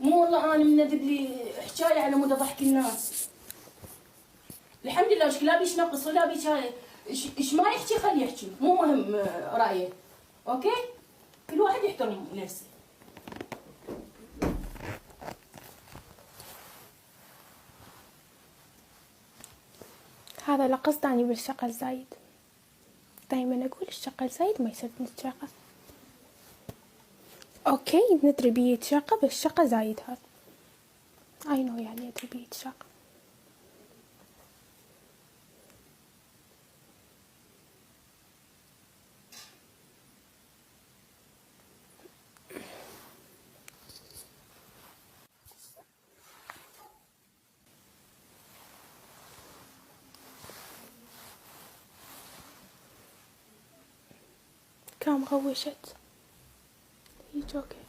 مو والله انا منذب لي حكايه على مود ضحك الناس. الحمد لله وش لا بيش نقص ولا بيش ايش ما يحكي خليه يحكي، مو مهم رايه. اوكي؟ كل واحد يحترم نفسه. هذا لقصد اني بالشغل زايد. دايما اقول الشغل زايد ما يصير نتشاقى. اوكي ندري بيه يتشاقى بس الشقة زايد هذا. اي نو يعني ادري بيه يتشاقى. كام غوشت. هي اوكي.